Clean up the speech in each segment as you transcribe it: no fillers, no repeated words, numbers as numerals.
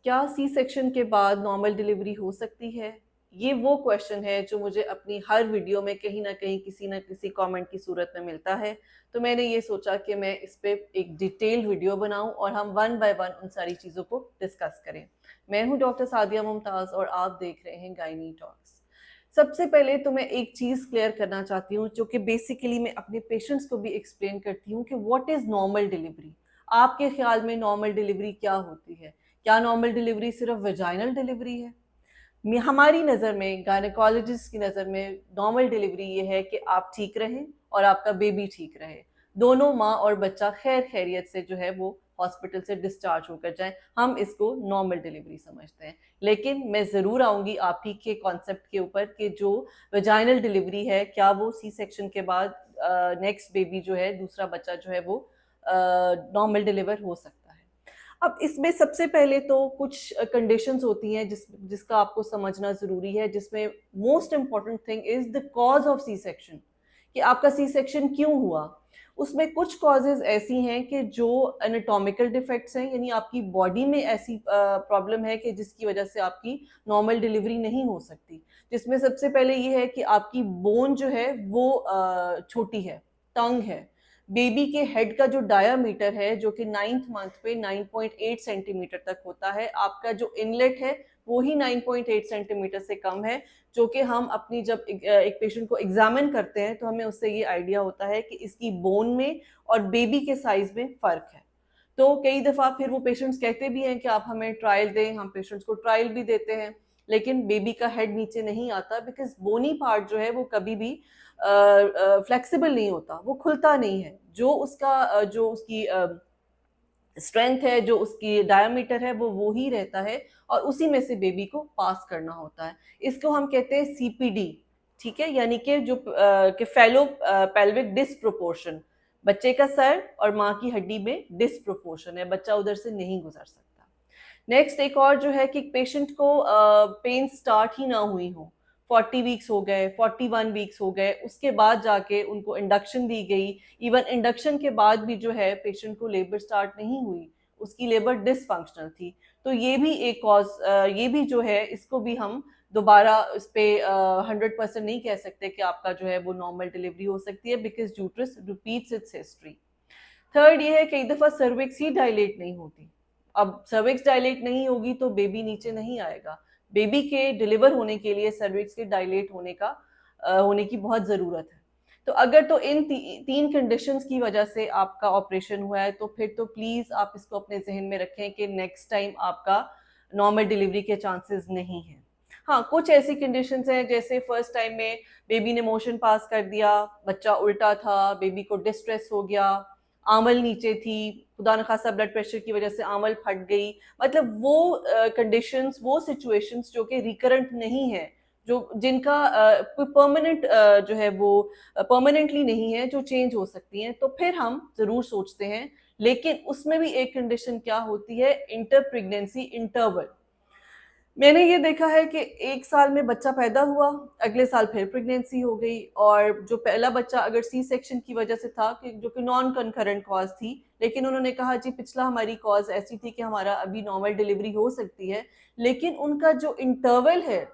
क्या C section के बाद नॉर्मल डिलीवरी हो सकती है? ये वो क्वेश्चन है जो मुझे अपनी हर वीडियो में कहीं न कहीं किसी न किसी कमेंट की सूरत में मिलता है। तो मैंने ये सोचा कि मैं इस पे एक डिटेल्ड वीडियो बनाऊँ और हम वन बाय वन उन सारी चीज़ों को डिस्कस करें। मैं हूँ डॉक्टर सादिया मुमताज़ और आप देख रहे हैं गायनी टॉक्स। सबसे पहले तो मैं एक चीज़ क्लियर करना चाहती हूँ जो कि बेसिकली मैं अपने पेशेंट्स को भी एक्सप्लेन करती हूँ कि व्हाट इज़ नॉर्मल डिलीवरी? आपके ख़्याल में नॉर्मल डिलीवरी क्या होती है? क्या नॉर्मल डिलीवरी सिर्फ वेजाइनल डिलीवरी है? हमारी नज़र में, गायनेकोलॉजिस्ट की नज़र में नॉर्मल डिलीवरी ये है कि आप ठीक रहें और आपका बेबी ठीक रहे। दोनों माँ और बच्चा खैर खैरियत से जो है वो हॉस्पिटल से डिस्चार्ज होकर जाएं। हम इसको नॉर्मल डिलीवरी समझते हैं। लेकिन मैं ज़रूर आऊँगी आप ही के कॉन्सेप्ट के ऊपर कि जो वेजाइनल डिलीवरी है, क्या वो सी सेक्शन के बाद नेक्स्ट बेबी जो है, दूसरा बच्चा जो है वो नॉर्मल डिलीवर हो सकता है। अब इसमें सबसे पहले तो कुछ कंडीशंस होती हैं जिसका आपको समझना ज़रूरी है, जिसमें most important thing is the cause of C section, कि आपका सी सेक्शन क्यों हुआ। उसमें कुछ कॉजेज़ ऐसी हैं कि जो एनाटॉमिकल डिफेक्ट्स हैं, यानी आपकी बॉडी में ऐसी प्रॉब्लम है कि जिसकी वजह से आपकी नॉर्मल डिलीवरी नहीं हो सकती। जिसमें सबसे पहले ये है कि आपकी बोन जो है वो छोटी है, तंग है। बेबी के हेड का जो डायामीटर है जो कि 9th मंथ पे 9.8 सेंटीमीटर तक होता है, आपका जो इनलेट है वो ही 9.8 सेंटीमीटर से कम है, जो कि हम अपनी जब एक पेशेंट को एग्जामिन करते हैं तो हमें उससे ये आइडिया होता है कि इसकी बोन में और बेबी के साइज में फ़र्क है। तो कई दफ़ा फिर वो पेशेंट्स कहते भी हैं कि आप हमें ट्रायल दें, हम पेशेंट्स को ट्रायल भी देते हैं, लेकिन बेबी का हेड नीचे नहीं आता बिकॉज़ बोनी पार्ट जो है वो कभी भी फ्लेक्सिबल नहीं होता, वो खुलता नहीं है। जो उसका जो उसकी स्ट्रेंथ है, जो उसकी डायमीटर है वो ही रहता है और उसी में से बेबी को पास करना होता है। इसको हम कहते हैं सीपीडी, ठीक है? यानी कि जो कि फेलो पेल्विक डिस्प्रोपोर्शन, बच्चे का सर और माँ की हड्डी में डिस्प्रोपोर्शन है, बच्चा उधर से नहीं गुजर सकता। नेक्स्ट एक और जो है कि पेशेंट को पेन स्टार्ट ही ना हुई हो, 40 वीक्स हो गए, 41 वीक्स हो गए, उसके बाद जाके उनको इंडक्शन दी गई। इवन इंडक्शन के बाद भी जो है पेशेंट को लेबर स्टार्ट नहीं हुई, उसकी लेबर डिसफंक्शनल थी। तो ये भी एक कॉज, ये भी जो है इसको भी हम दोबारा उस पे 100% नहीं कह सकते कि आपका जो है वो नॉर्मल डिलीवरी हो सकती है because uterus repeats it's history. Third ये है कई दफ़ा सर्विक्स ही डायलेट नहीं होती। अब सर्विक्स डायलेट नहीं होगी तो बेबी नीचे नहीं आएगा। बेबी के डिलीवर होने के लिए सर्विक्स के डायलेट होने की बहुत ज़रूरत है। तो अगर तो इन तीन कंडीशंस की वजह से आपका ऑपरेशन हुआ है तो फिर तो प्लीज़ आप इसको अपने ज़हन में रखें कि नेक्स्ट टाइम आपका नॉर्मल डिलीवरी के चांसेस नहीं हैं। हाँ, कुछ ऐसी कंडीशंस हैं जैसे फर्स्ट टाइम में बेबी ने मोशन पास कर दिया, बच्चा उल्टा था, बेबी को डिस्ट्रेस हो गया, आंवल नीचे थी, खुदा न खासा ब्लड प्रेशर की वजह से आंवल फट गई। मतलब वो कंडीशंस, वो सिचुएशंस जो कि रिकरेंट नहीं है, जो जिनका कोई परमानेंट जो है वो परमानेंटली नहीं है, जो चेंज हो सकती हैं, तो फिर हम ज़रूर सोचते हैं। लेकिन उसमें भी एक कंडीशन क्या होती है, इंटर प्रेगनेंसी इंटरवल। मैंने ये देखा है कि 1 साल में बच्चा पैदा हुआ, अगले साल फिर प्रेगनेंसी हो गई और जो पहला बच्चा अगर सी सेक्शन की वजह से था कि जो कि नॉन कंकरेंट कॉज़ थी, लेकिन उन्होंने कहा जी पिछला हमारी कॉज़ ऐसी थी कि हमारा अभी नॉर्मल डिलीवरी हो सकती है, लेकिन उनका जो इंटरवल है,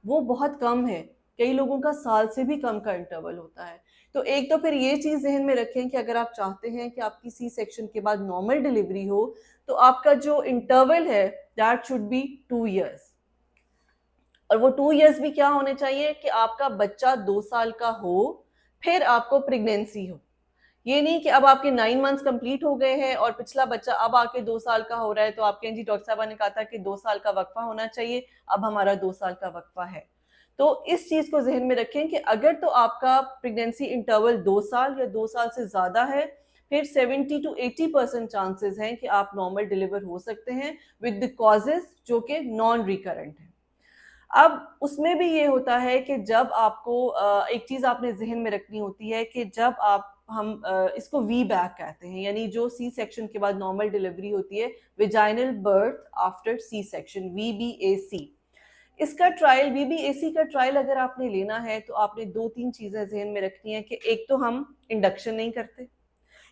वो बहुत कम है। कई लोगों का साल से भी कम का इंटरवल होता है। तो एक तो फिर ये चीज़ ज़हन में रखें कि अगर आप चाहते हैं कि आपकी सी सेक्शन के बाद नॉर्मल डिलीवरी हो, तो आपका जो इंटरवल है दैट शुड बी 2 इयर्स। और वो 2 इयर्स भी क्या होने चाहिए कि आपका बच्चा 2 साल का हो, फिर आपको प्रेगनेंसी हो। ये नहीं कि अब आपके 9 मंथ्स कंप्लीट हो गए हैं और पिछला बच्चा अब आके 2 साल का हो रहा है, तो आप कहें जी डॉक्टर साहबा ने कहा था कि 2 साल का वक्फा होना चाहिए, अब हमारा 2 साल का वक्फा है। तो इस चीज़ को ज़हन में रखें कि अगर तो आपका प्रेगनेंसी इंटरवल 2 साल या 2 साल से ज़्यादा है, फिर 70 टू 80% चांसेस हैं कि आप नॉर्मल डिलीवर हो सकते हैं विद द कॉजेज़ जो कि नॉन रिकरेंट हैं। अब उसमें भी ये होता है कि जब आपको एक चीज़ आपने ज़हन में रखनी होती है कि जब आप हम इसको वी बैक कहते हैं, यानी जो सी सेक्शन के बाद नॉर्मल डिलीवरी होती है, vaginal birth after C section, VBAC. इसका ट्रायल, वीबीएसी का ट्रायल अगर आपने लेना है तो आपने 2-3 चीज़ें ज़हन में रखनी है कि एक तो हम इंडक्शन नहीं करते,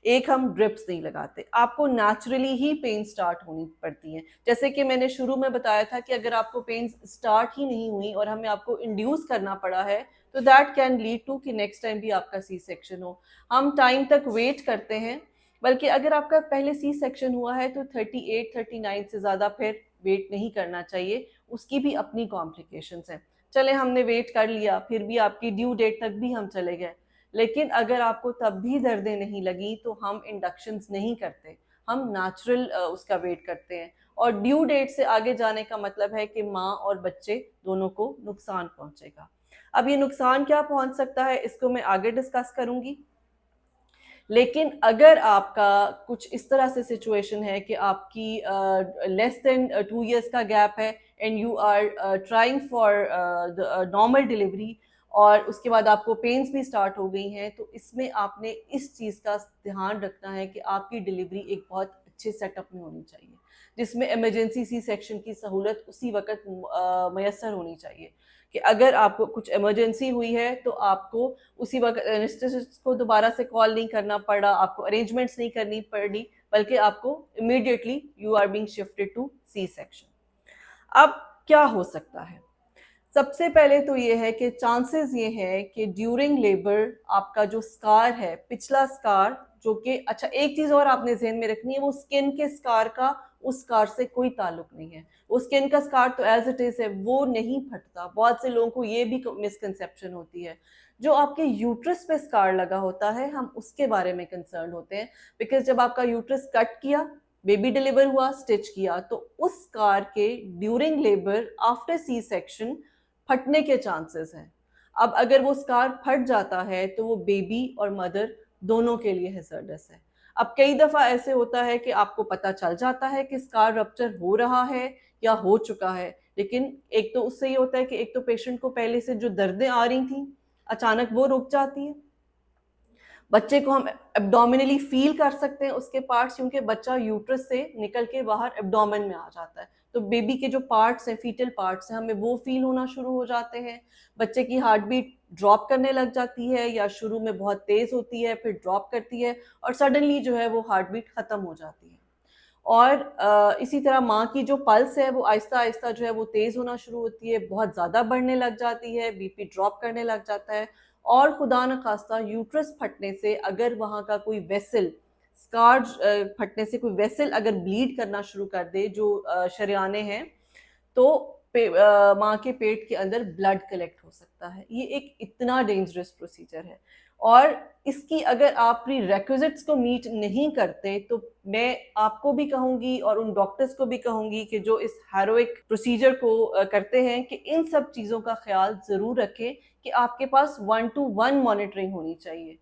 एक हम ड्रिप्स नहीं लगाते, आपको नेचुरली ही पेन स्टार्ट होनी पड़ती है। जैसे कि मैंने शुरू में बताया था कि अगर आपको पेन स्टार्ट ही नहीं हुई और हमें आपको इंड्यूस करना पड़ा है, तो दैट कैन लीड टू कि नेक्स्ट टाइम भी आपका सी सेक्शन हो। हम टाइम तक वेट करते हैं, बल्कि अगर आपका पहले सी सेक्शन हुआ है तो 38 39 से ज़्यादा फिर वेट नहीं करना चाहिए, उसकी भी अपनी कॉम्प्लिकेशंस हैं। चले हमने वेट कर लिया, फिर भी आपकी ड्यू डेट तक भी हम चले गए, लेकिन अगर आपको तब भी दर्दें नहीं लगी तो हम इंडक्शंस नहीं करते, हम नेचुरल उसका वेट करते हैं। और ड्यू डेट से आगे जाने का मतलब है कि माँ और बच्चे दोनों को नुकसान पहुंचेगा। अब ये नुकसान क्या पहुंच सकता है, इसको मैं आगे डिस्कस करूंगी। लेकिन अगर आपका कुछ इस तरह से सिचुएशन है कि आपकी लेस देन 2 years का गैप है and you are trying for normal delivery, और उसके बाद आपको पेन्स भी स्टार्ट हो गई हैं, तो इसमें आपने इस चीज़ का ध्यान रखना है कि आपकी डिलीवरी एक बहुत अच्छे सेटअप में होनी चाहिए, जिसमें इमरजेंसी सी सेक्शन की सहूलत उसी वक्त मैसर होनी चाहिए, कि अगर आपको कुछ इमरजेंसी हुई है तो आपको उसी वक्त एनेस्थेसिस्ट को दोबारा से कॉल नहीं करना पड़ा, आपको अरेंजमेंट्स नहीं करनी पड़ी, बल्कि आपको immediately you are being shifted to C section. अब क्या हो सकता है? सबसे पहले तो ये है कि चांसेस ये है कि ड्यूरिंग लेबर आपका जो स्कार है, पिछला स्कार, जो कि अच्छा एक चीज और आपने ज़हन में रखनी है, वो स्किन के स्कार का उस स्कार से कोई ताल्लुक नहीं है। वो स्किन का स्कार तो एज इट इज है, वो नहीं फटता। बहुत से लोगों को ये भी मिसकंसेप्शन होती है। जो आपके यूट्रस पे स्कार लगा होता है, हम उसके बारे में कंसर्न होते हैं, बिकॉज जब आपका यूट्रस कट किया, बेबी डिलीवर हुआ, स्टिच किया, तो उस स्कार के during labour after C section फटने के चांसेस हैं। अब अगर वो स्कार फट जाता है तो वो बेबी और मदर दोनों के लिए हैजर्डस है। अब कई दफा ऐसे होता है कि आपको पता चल जाता है कि स्कार रप्चर हो रहा है या हो चुका है, लेकिन एक तो उससे ये होता है कि एक तो पेशेंट को पहले से जो दर्दें आ रही थी अचानक वो रुक जाती है। बच्चे को हम एब्डोमिनली फील कर सकते हैं उसके पार्ट्स, क्योंकि बच्चा यूट्रस से निकल के बाहर एब्डोमेन में आ जाता है, तो बेबी के जो पार्ट्स हैं, फीटल पार्ट्स हैं, हमें वो फील होना शुरू हो जाते हैं। बच्चे की हार्ट बीट ड्रॉप करने लग जाती है, या शुरू में बहुत तेज होती है, फिर ड्रॉप करती है, और सडनली जो है वो हार्ट बीट खत्म हो जाती है। और इसी तरह माँ की जो पल्स है वो आहिस्ता आहिस्ता जो है वो तेज़ होना शुरू होती है, बहुत ज़्यादा बढ़ने लग जाती है, बीपी ड्रॉप करने लग जाता है। और खुदा न खास्ता यूट्रस फटने से अगर वहाँ का कोई वेसल, स्कार फटने से कोई वेसल अगर ब्लीड करना शुरू कर दे, जो शरियाने हैं, तो माँ के पेट के अंदर ब्लड कलेक्ट हो सकता है। ये एक इतना डेंजरस प्रोसीजर है, और इसकी अगर आप प्री रेक्विजिट्स को मीट नहीं करते, तो मैं आपको भी कहूंगी और उन डॉक्टर्स को भी कहूंगी कि जो इस हेरोइक प्रोसीजर को करते हैं, कि इन सब चीज़ों का ख्याल ज़रूर रखें कि आपके पास 1-to-1 मॉनिटरिंग होनी चाहिए।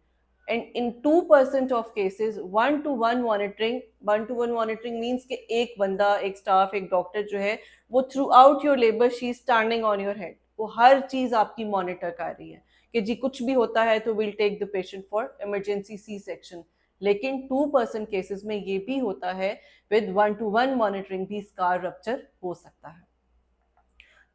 And in 2% of cases 1-to-1 monitoring means कि एक बंदा, एक स्टाफ, एक डॉक्टर जो है वो through out your labour she is standing on your head, वो हर चीज़ आपकी मॉनिटर कर रही है कि जी कुछ भी होता है तो will take the patient for emergency C section. लेकिन 2% केसेस में ये भी होता है, विद 1-to-1 मॉनिटरिंग भी स्कार रप्चर हो सकता है।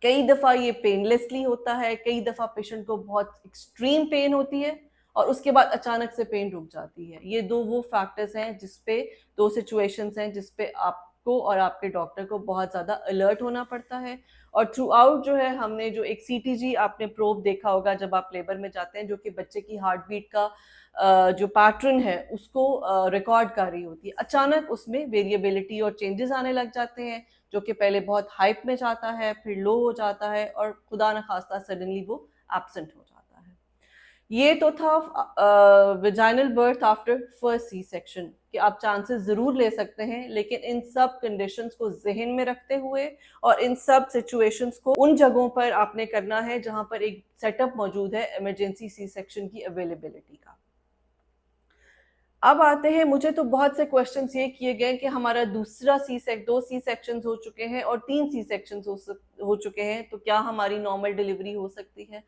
कई दफ़ा ये पेनलेसली होता है, कई दफ़ा पेशेंट को बहुत एक्सट्रीम पेन होती है और उसके बाद अचानक से पेन रुक जाती है। ये दो वो फैक्टर्स हैं जिसपे, दो सिचुएशंस हैं जिसपे आपको और आपके डॉक्टर को बहुत ज़्यादा अलर्ट होना पड़ता है। और थ्रू आउट जो है, हमने जो एक CTG आपने प्रोब देखा होगा जब आप लेबर में जाते हैं, जो कि बच्चे की हार्ट बीट का जो पैटर्न है उसको रिकॉर्ड कर रही होती है। अचानक उसमें वेरिएबिलिटी और चेंजेस आने लग जाते हैं, जो कि पहले बहुत हाइप में जाता है, फिर लो हो जाता है, और खुदा न खास्ता सडनली वो एब्सेंट हो जाता है। ये तो था vaginal birth after first C section, कि आप चांसेस ज़रूर ले सकते हैं, लेकिन इन सब कंडीशंस को जहन में रखते हुए और इन सब सिचुएशंस को उन जगहों पर आपने करना है जहां पर एक सेटअप मौजूद है इमरजेंसी सी सेक्शन की अवेलेबिलिटी का। अब आते हैं, मुझे तो बहुत से क्वेश्चंस ये किए गए कि हमारा दूसरा दो सी सेक्शन हो चुके हैं और 3 सी सेक्शन हो चुके हैं, तो क्या हमारी नॉर्मल डिलीवरी हो सकती है?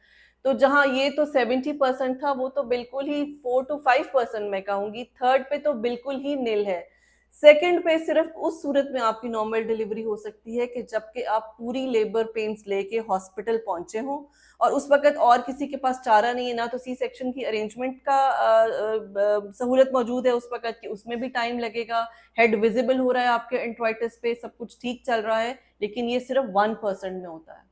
तो जहां ये तो 70% था, वो तो बिल्कुल ही 4 to 5% मैं कहूंगी, थर्ड पे तो बिल्कुल ही निल है। सेकंड पे सिर्फ उस सूरत में आपकी नॉर्मल डिलीवरी हो सकती है कि जबकि आप पूरी लेबर पेन्स लेके हॉस्पिटल पहुंचे हों और उस वक्त और किसी के पास चारा नहीं है, ना तो सी सेक्शन की अरेंजमेंट का सहूलत मौजूद है उस वक्त कि उसमें भी टाइम लगेगा, हेड विजिबल हो रहा है आपके इंट्राइटिस पे, सब कुछ ठीक चल रहा है, लेकिन ये सिर्फ 1% में होता है।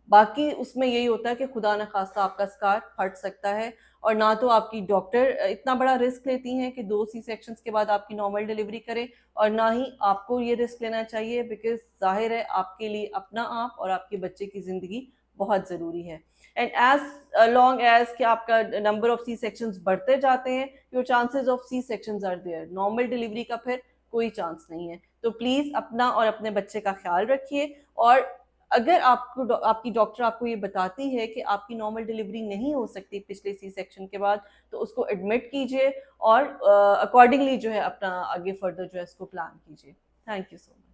बाकी उसमें यही होता है कि खुदा न खास्ता आपका स्कार फट सकता है और ना तो आपकी डॉक्टर इतना बड़ा रिस्क लेती हैं कि 2 सी सेक्शंस के बाद आपकी नॉर्मल डिलीवरी करें, और ना ही आपको ये रिस्क लेना चाहिए, बिकॉज जाहिर है आपके लिए अपना आप और आपके बच्चे की ज़िंदगी बहुत ज़रूरी है। एंड एज लॉन्ग एज कि आपका नंबर ऑफ सी सेक्शंस बढ़ते जाते हैं, your chances of C sections are there, normal delivery का फिर कोई चांस नहीं है। तो प्लीज़ अपना और अपने बच्चे का ख्याल रखिए, और अगर आपको आपकी डॉक्टर आपको ये बताती है कि आपकी नॉर्मल डिलीवरी नहीं हो सकती पिछले सी सेक्शन के बाद, तो उसको एडमिट कीजिए और अकॉर्डिंगली जो है अपना आगे फर्दर जो है इसको प्लान कीजिए। Thank you so much.